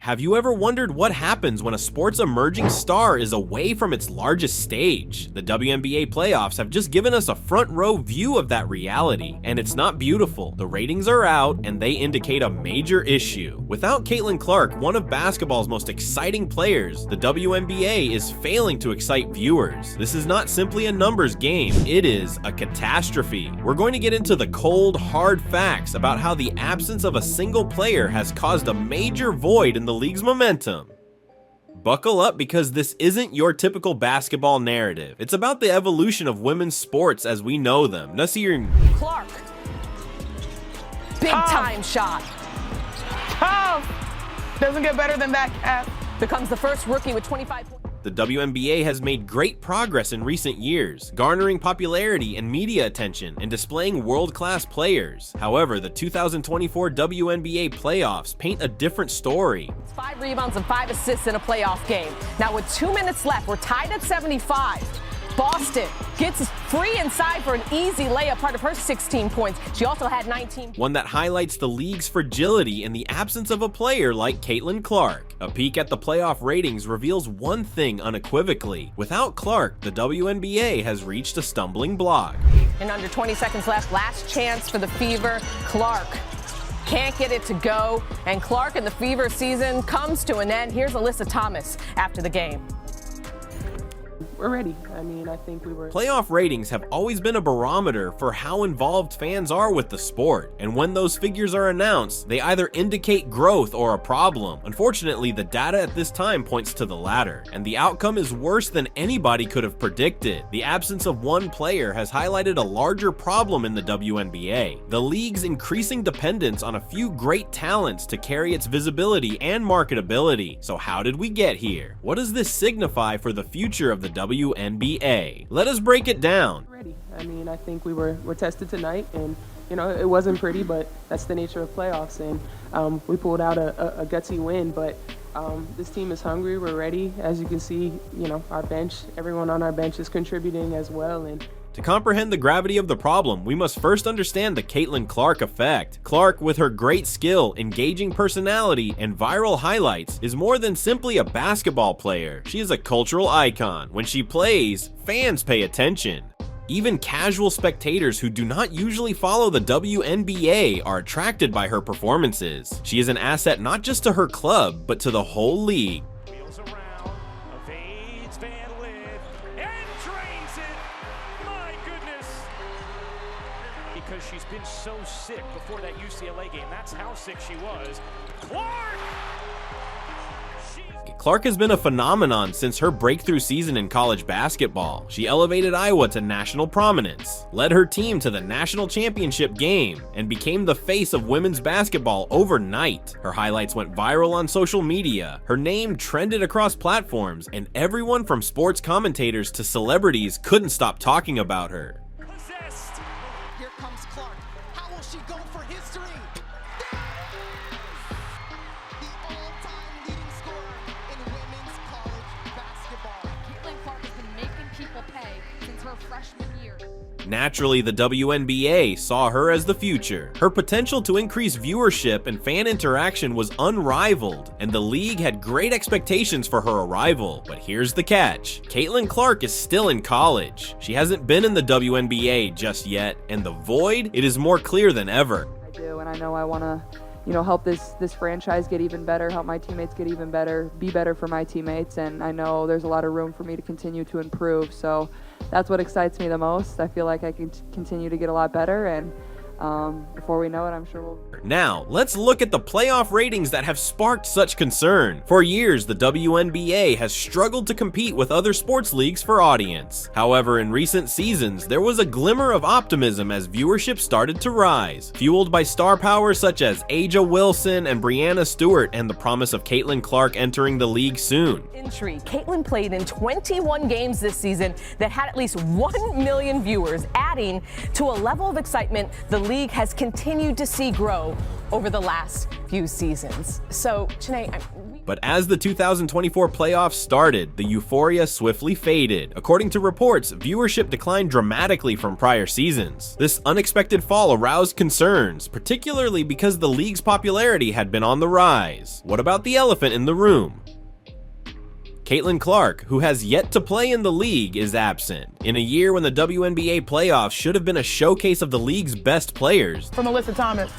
Have you ever wondered what happens when a sport's emerging star is away from its largest stage? The WNBA playoffs have just given us a front row view of that reality, and it's not beautiful. The ratings are out, and they indicate a major issue. Without Caitlin Clark, one of basketball's most exciting players, the WNBA is failing to excite viewers. This is not simply a numbers game, it is a catastrophe. We're going to get into the cold, hard facts about how the absence of a single player has caused a major void in the league's momentum. Buckle up, because this isn't your typical basketball narrative. It's about the evolution of women's sports as we know them. Nasir Clark. Big time shot. Tough. Doesn't get better than that. Becomes the first rookie with 25 points. The WNBA has made great progress in recent years, garnering popularity and media attention and displaying world-class players. However, the 2024 WNBA playoffs paint a different story. 5 rebounds and 5 assists in a playoff game. Now with 2 minutes left, we're tied at 75. Boston gets free inside for an easy layup, part of her 16 points. She also had 19. One that highlights the league's fragility in the absence of a player like Caitlin Clark. A peek at the playoff ratings reveals one thing unequivocally. Without Clark, the WNBA has reached a stumbling block. And under 20 seconds left, last chance for the Fever. Clark can't get it to go, and Clark and the Fever season comes to an end. Here's Alyssa Thomas after the game. We're ready. I mean, I think we were. Playoff ratings have always been a barometer for how involved fans are with the sport, and when those figures are announced, they either indicate growth or a problem. Unfortunately, the data at this time points to the latter, and the outcome is worse than anybody could have predicted. The absence of one player has highlighted a larger problem in the WNBA: the league's increasing dependence on a few great talents to carry its visibility and marketability. So how did we get here? What does this signify for the future of the WNBA? Let us break it down. Ready. I mean, I think we were tested tonight, and you know, it wasn't pretty, but that's the nature of playoffs, and we pulled out a gutsy win. But this team is hungry. We're ready. As you can see, you know, our bench, everyone on our bench is contributing as well. And to comprehend the gravity of the problem, we must first understand the Caitlin Clark effect. Clark, with her great skill, engaging personality, and viral highlights, is more than simply a basketball player. She is a cultural icon. When she plays, fans pay attention. Even casual spectators who do not usually follow the WNBA are attracted by her performances. She is an asset not just to her club, but to the whole league. Wheels around, evades Van Lid, and drains it! My goodness! Because she's been so sick before that UCLA game. That's how sick she was. Clark! Clark has been a phenomenon since her breakthrough season in college basketball. She elevated Iowa to national prominence, led her team to the national championship game, and became the face of women's basketball overnight. Her highlights went viral on social media, her name trended across platforms, and everyone from sports commentators to celebrities couldn't stop talking about her. Possessed! Here comes Clark. How will she go for history? The all-time leading scorer in women's college basketball. Caitlin Clark has been making people pay since her freshman year. Naturally, the WNBA saw her as the future. Her potential to increase viewership and fan interaction was unrivaled, and the league had great expectations for her arrival. But here's the catch: Caitlin Clark is still in college. She hasn't been in the WNBA just yet, and the void, it is more clear than ever. I do, and I know I want to, you know, help this franchise get even better, help my teammates get even better, be better for my teammates, and I know there's a lot of room for me to continue to improve. So that's what excites me the most. I feel like I can continue to get a lot better, and before we know it, I'm sure we'll... Now, let's look at the playoff ratings that have sparked such concern. For years, the WNBA has struggled to compete with other sports leagues for audience. However, in recent seasons, there was a glimmer of optimism as viewership started to rise, fueled by star power such as Aja Wilson and Breanna Stewart, and the promise of Caitlin Clark entering the league soon. Entry. Caitlin played in 21 games this season that had at least 1 million viewers, adding to a level of excitement the league has continued to see grow over the last few seasons. So, Janae, But as the 2024 playoffs started, the euphoria swiftly faded. According to reports, viewership declined dramatically from prior seasons. This unexpected fall aroused concerns, particularly because the league's popularity had been on the rise. What about the elephant in the room? Caitlin Clark, who has yet to play in the league, is absent. In a year when the WNBA playoffs should have been a showcase of the league's best players. from Alyssa Thomas.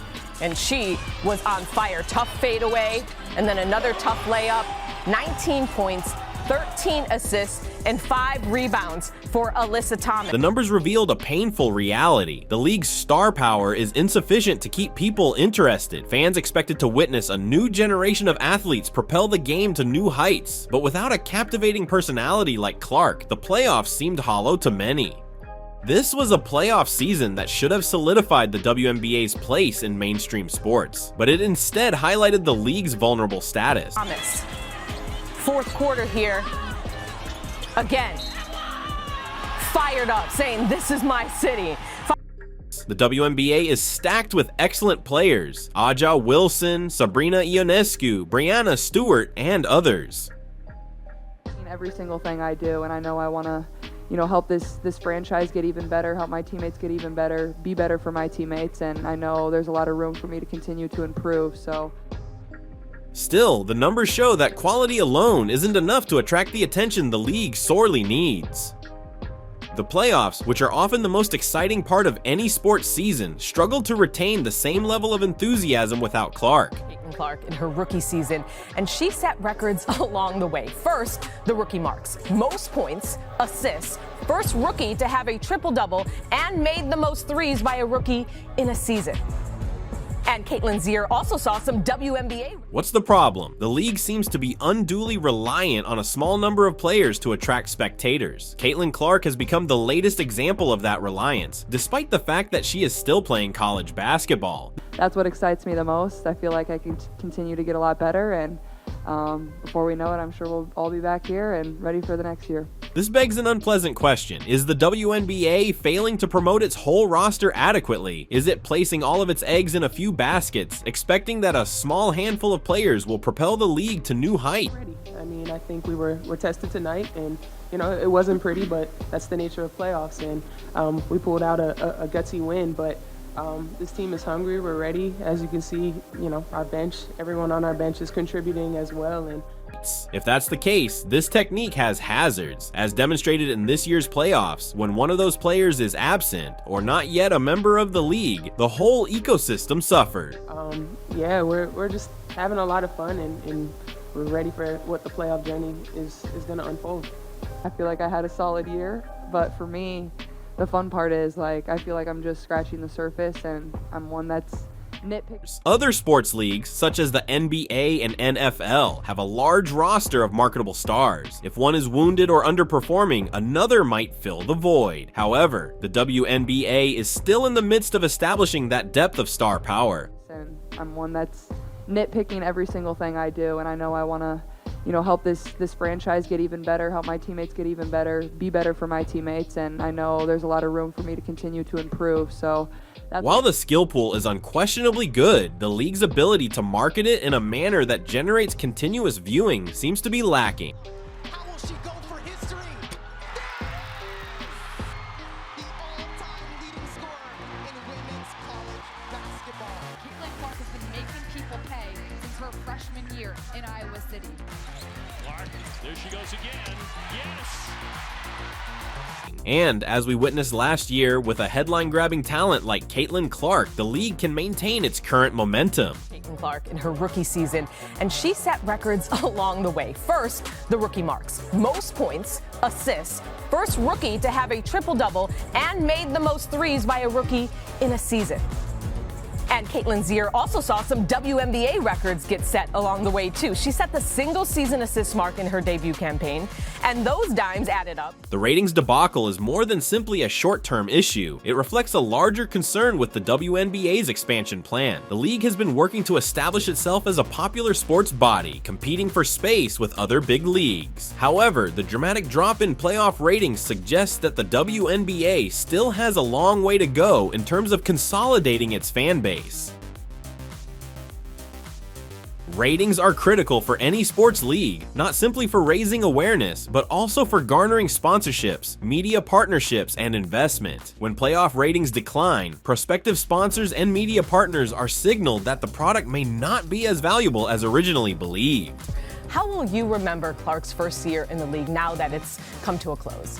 And she was on fire. Tough fadeaway, and then another tough layup. 19 points, 13 assists, and 5 rebounds for Alyssa Thomas. The numbers revealed a painful reality. The league's star power is insufficient to keep people interested. Fans expected to witness a new generation of athletes propel the game to new heights. But without a captivating personality like Clark, the playoffs seemed hollow to many. This was a playoff season that should have solidified the WNBA's place in mainstream sports, but it instead highlighted the league's vulnerable status. Thomas. Fourth quarter here. Again. Fired up, saying, "This is my city." The WNBA is stacked with excellent players: Aja Wilson, Sabrina Ionescu, Brianna Stewart, and others. Every single thing I do, and I know I want to help this franchise get even better, help my teammates get even better, be better for my teammates, and I know there's a lot of room for me to continue to improve. So Still, the numbers show that quality alone isn't enough to attract the attention the league sorely needs. The playoffs, which are often the most exciting part of any sports season, struggled to retain the same level of enthusiasm without Clark. Caitlin Clark in her rookie season, and she set records along the way. First, the rookie marks: most points, assists, first rookie to have a triple-double, and made the most threes by a rookie in a season. And Caitlin's year also saw some WNBA. What's the problem? The league seems to be unduly reliant on a small number of players to attract spectators. Caitlin Clark has become the latest example of that reliance, despite the fact that she is still playing college basketball. that's what excites me the most. I feel like I can continue to get a lot better, and before we know it, I'm sure we'll all be back here and ready for the next year. This begs an unpleasant question. Is the WNBA failing to promote its whole roster adequately? Is it placing all of its eggs in a few baskets, expecting that a small handful of players will propel the league to new heights? I mean, I think we were tested tonight, and it wasn't pretty, but that's the nature of playoffs, and we pulled out a gutsy win. But this team is hungry. We're ready. As you can see, our bench, everyone on our bench is contributing as well. And If that's the case, this technique has hazards, as demonstrated in this year's playoffs. When one of those players is absent or not yet a member of the league, the whole ecosystem suffered. yeah, we're just having a lot of fun, and we're ready for what the playoff journey is going to unfold. I feel like I had a solid year, but for me, the fun part is I feel like I'm just scratching the surface, and I'm one that's nitpicking. Other sports leagues, such as the NBA and NFL, have a large roster of marketable stars. If one is wounded or underperforming, another might fill the void. However, the WNBA is still in the midst of establishing that depth of star power. And I'm one that's nitpicking every single thing I do, and I know I want to help this franchise get even better, help my teammates get even better, be better for my teammates, and I know there's a lot of room for me to continue to improve. So while the skill pool is unquestionably good, the league's ability to market it in a manner that generates continuous viewing seems to be lacking. How will she go for history? The all-time leading scorer in women's college basketball. Caitlin Clark has been making people pay since her freshman year in Iowa City. Clark, there she goes again. Yes! And as we witnessed last year, with a headline-grabbing talent like Caitlin Clark, the league can maintain its current momentum. Caitlin Clark in her rookie season, and she set records along the way. First, the rookie marks: most points, assists, first rookie to have a triple-double, and made the most threes by a rookie in a season. And Caitlin's year also saw some WNBA records get set along the way, too. She set the single-season assist mark in her debut campaign, and those dimes added up. The ratings debacle is more than simply a short-term issue. It reflects a larger concern with the WNBA's expansion plan. The league has been working to establish itself as a popular sports body, competing for space with other big leagues. However, the dramatic drop in playoff ratings suggests that the WNBA still has a long way to go in terms of consolidating its fan base. Ratings are critical for any sports league, not simply for raising awareness, but also for garnering sponsorships, media partnerships, and investment. When playoff ratings decline, prospective sponsors and media partners are signaled that the product may not be as valuable as originally believed. How will you remember Clark's first year in the league now that it's come to a close?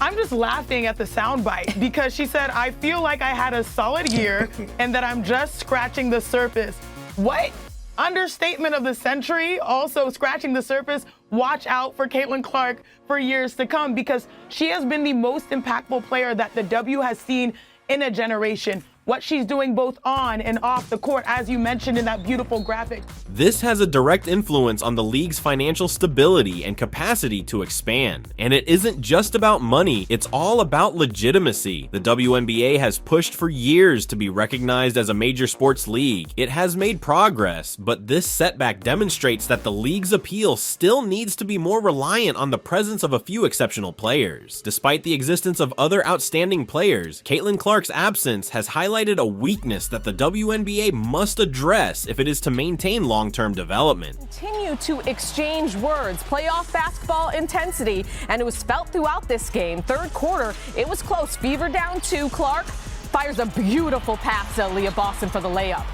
I'm just laughing at the soundbite because she said, I feel like I had a solid year and that I'm just scratching the surface. What? Understatement of the century, also scratching the surface. Watch out for Caitlin Clark for years to come because she has been the most impactful player that the W has seen in a generation. What she's doing both on and off the court, as you mentioned in that beautiful graphic. This has a direct influence on the league's financial stability and capacity to expand. And it isn't just about money, it's all about legitimacy. The WNBA has pushed for years to be recognized as a major sports league. It has made progress, but this setback demonstrates that the league's appeal still needs to be more reliant on the presence of a few exceptional players. Despite the existence of other outstanding players, Caitlin Clark's absence has highlighted a weakness that the WNBA must address if it is to maintain long-term development. Continue to exchange words, playoff basketball intensity, and it was felt throughout this game. Third quarter, it was close. Fever down 2. Clark fires a beautiful pass to Leah Boston for the layup.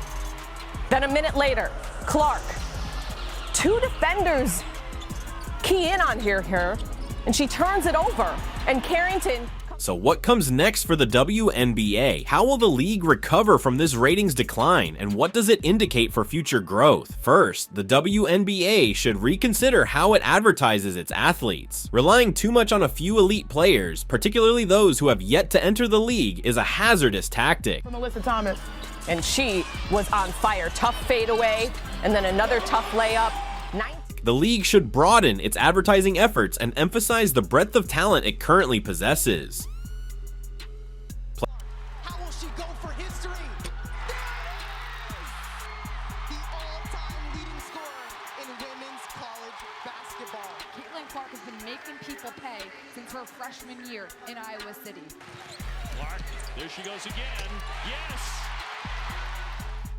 Then a minute later, Clark, 2 defenders key in on her, and she turns it over, and Carrington. So what comes next for the WNBA? How will the league recover from this ratings decline, and what does it indicate for future growth? First, the WNBA should reconsider how it advertises its athletes. Relying too much on a few elite players, particularly those who have yet to enter the league, is a hazardous tactic. From Alyssa Thomas. And she was on fire. Tough fadeaway, and then another tough layup. The league should broaden its advertising efforts and emphasize the breadth of talent it currently possesses. How will she go for history? The all-time leading scorer in women's college basketball. Caitlin Clark has been making people pay since her freshman year in Iowa City. Clark, there she goes again. Yes!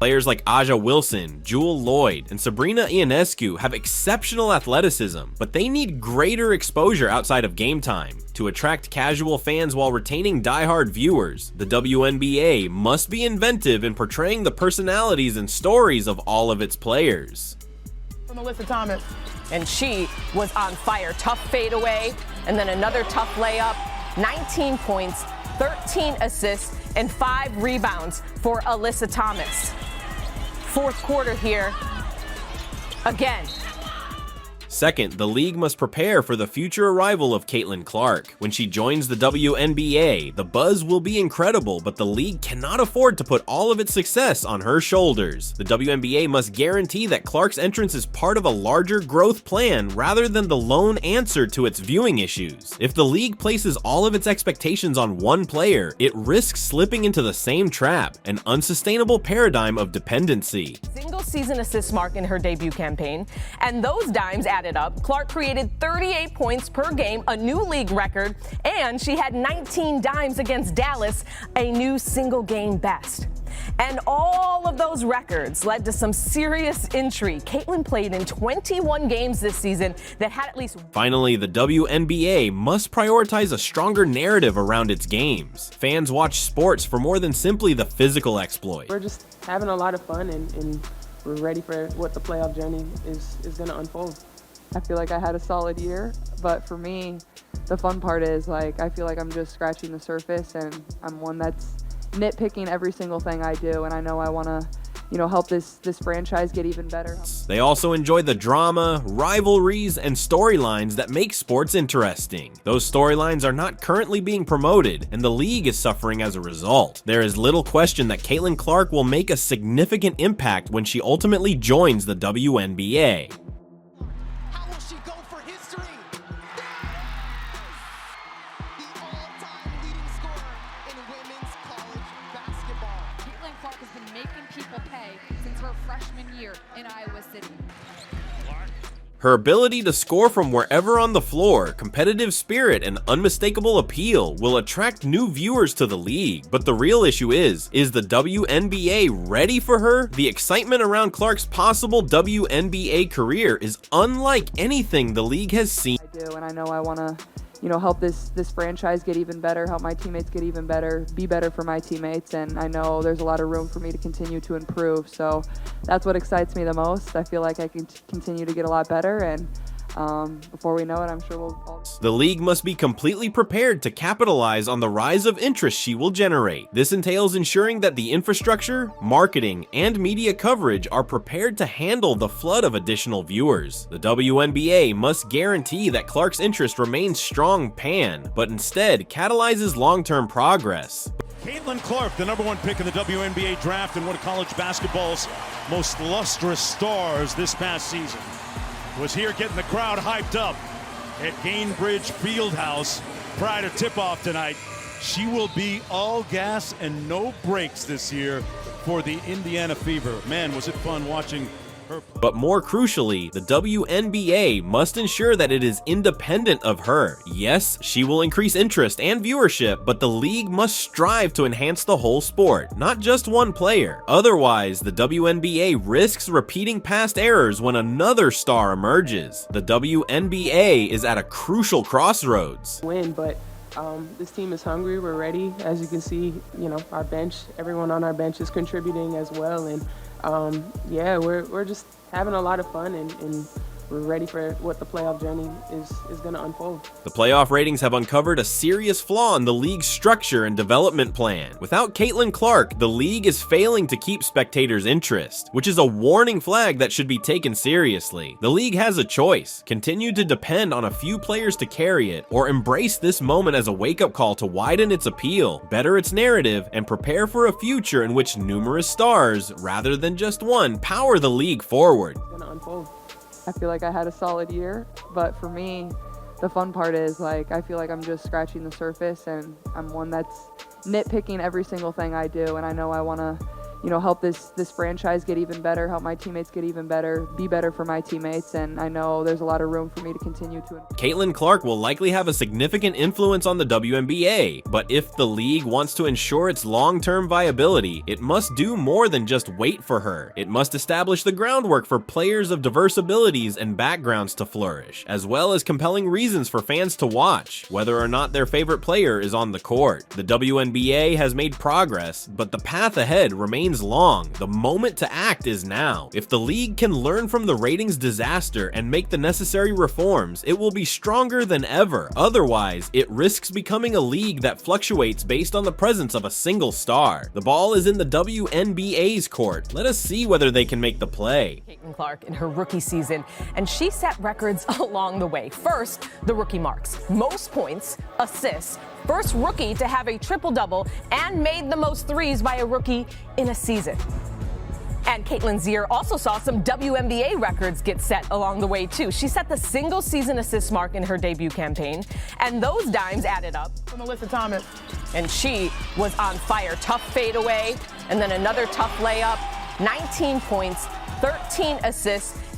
Players like Aja Wilson, Jewel Lloyd, and Sabrina Ionescu have exceptional athleticism, but they need greater exposure outside of game time. To attract casual fans while retaining diehard viewers, the WNBA must be inventive in portraying the personalities and stories of all of its players. From Alyssa Thomas. And she was on fire. Tough fadeaway, and then another tough layup. 19 points, 13 assists, and 5 rebounds for Alyssa Thomas. Fourth quarter here, again. Second, the league must prepare for the future arrival of Caitlin Clark. When she joins the WNBA, the buzz will be incredible, but the league cannot afford to put all of its success on her shoulders. The WNBA must guarantee that Clark's entrance is part of a larger growth plan rather than the lone answer to its viewing issues. If the league places all of its expectations on one player, it risks slipping into the same trap, an unsustainable paradigm of dependency. Single-season assist mark in her debut campaign, and those dimes added up. Clark created 38 points per game, a new league record, and she had 19 dimes against Dallas, a new single-game best. And all of those records led to some serious intrigue. Caitlin played in 21 games this season that had at least... Finally, the WNBA must prioritize a stronger narrative around its games. Fans watch sports for more than simply the physical exploit. We're just having a lot of fun, and we're ready for what the playoff journey is going to unfold. I feel like I had a solid year, but for me, the fun part is like I feel like I'm just scratching the surface, and I'm one that's nitpicking every single thing I do, and I know I want to help this franchise get even better. They also enjoy the drama, rivalries, and storylines that make sports interesting. Those storylines are not currently being promoted, and the league is suffering as a result. There is little question that Caitlin Clark will make a significant impact when she ultimately joins the WNBA. How will she go for history? The all-time leading scorer in women's college basketball. Caitlin Clark has been making people pay since her freshman year in Iowa City. Her ability to score from wherever on the floor, competitive spirit, and unmistakable appeal will attract new viewers to the league. But the real issue is the WNBA ready for her? The excitement around Clark's possible WNBA career is unlike anything the league has seen. I do, and I know I want to help this franchise get even better, help my teammates get even better, be better for my teammates, and I know there's a lot of room for me to continue to improve. So that's what excites me the most. I feel like I can continue to get a lot better, and before we know it, I'm sure we'll all... The league must be completely prepared to capitalize on the rise of interest she will generate. This entails ensuring that the infrastructure, marketing, and media coverage are prepared to handle the flood of additional viewers. The WNBA must guarantee that Clark's interest remains strong pan, but instead catalyzes long-term progress. Caitlin Clark, the #1 pick in the WNBA draft and one of college basketball's most lustrous stars this past season, was here getting the crowd hyped up at Gainbridge Fieldhouse prior to tip-off tonight. She will be all gas and no brakes this year for the Indiana Fever. Man, was it fun watching her. But more crucially, the WNBA must ensure that it is independent of her. Yes, she will increase interest and viewership, but the league must strive to enhance the whole sport, not just one player. Otherwise, the WNBA risks repeating past errors when another star emerges. The WNBA is at a crucial crossroads. But this team is hungry. We're ready. As you can see, our bench, everyone on our bench is contributing as well. And yeah, we're just having a lot of fun, and we're ready for what the playoff journey is going to unfold. The playoff ratings have uncovered a serious flaw in the league's structure and development plan. Without Caitlin Clark, the league is failing to keep spectators' interest, which is a warning flag that should be taken seriously. The league has a choice: continue to depend on a few players to carry it, or embrace this moment as a wake-up call to widen its appeal, better its narrative, and prepare for a future in which numerous stars, rather than just one, power the league forward. It's going to unfold. I feel like I had a solid year, but for me, the fun part is I feel like I'm just scratching the surface, and I'm one that's nitpicking every single thing I do, and I know I want to help this franchise get even better, help my teammates get even better, be better for my teammates, and I know there's a lot of room for me to continue to improve. Caitlin Clark will likely have a significant influence on the WNBA, but if the league wants to ensure its long-term viability, it must do more than just wait for her. It must establish the groundwork for players of diverse abilities and backgrounds to flourish, as well as compelling reasons for fans to watch, whether or not their favorite player is on the court. The WNBA has made progress, but the path ahead remains long. The moment to act is now. If the league can learn from the ratings disaster and make the necessary reforms, it will be stronger than ever. Otherwise, it risks becoming a league that fluctuates based on the presence of a single star. The ball is in the WNBA's court. Let us see whether they can make the play. Caitlin Clark in her rookie season, and she set records along the way. First, the rookie marks: most points, assists, first rookie to have a triple-double, and made the most threes by a rookie in a season. And Caitlin's year also saw some WNBA records get set along the way, too. She set the single-season assist mark in her debut campaign, and those dimes added up. For Melissa Thomas. And she was on fire. Tough fadeaway, and then another tough layup, 19 points, 13 assists,